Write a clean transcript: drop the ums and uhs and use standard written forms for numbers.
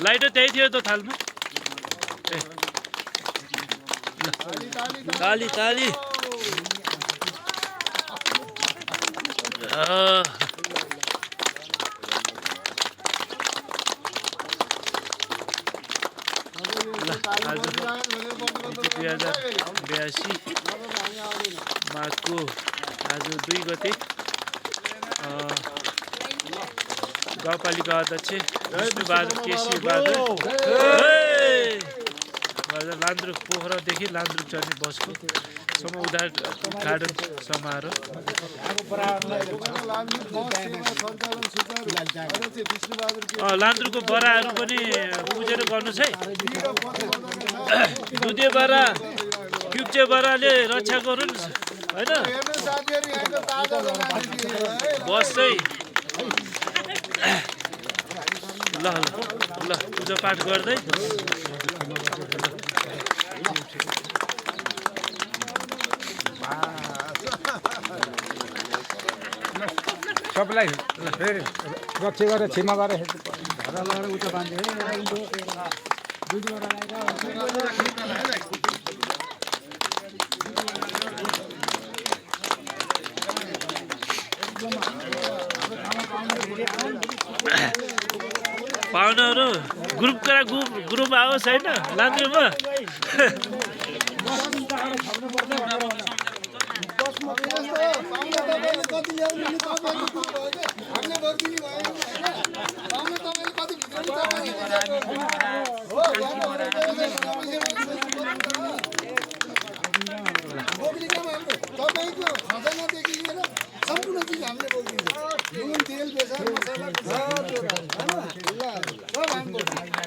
lighter त्यही थियो त थालमा ताली ताली आज 2082 माघको आज 2 गते गाउँपालिका अध्यक्ष विष्णुबहादुर केसी बहादुर लान्द्रुक पोखरादेखि लान्द्रुक चढ्ने बसको उद्घाटन समारोह लान्द्रुकको बराहरू पनि बुझेर गर्नुहोस् है दुधे बरा क्युब्चे बराले रक्षा गरून् हैन बस चाहिँ ल पूजा पाठ गर्दै सबलाई फेरि रक्षा गरेर क्षमा गरेर घर लगाएर उता बाँध्यो पाहुनाहरू ग्रुप आओस् होइन लान्द्रुकमा खजानादेखि लिएर सम्पूर्ण चिज हामीले बोकिदिन्छ नुन तेल बेसार मसला सब हामी बोकिदिन्छ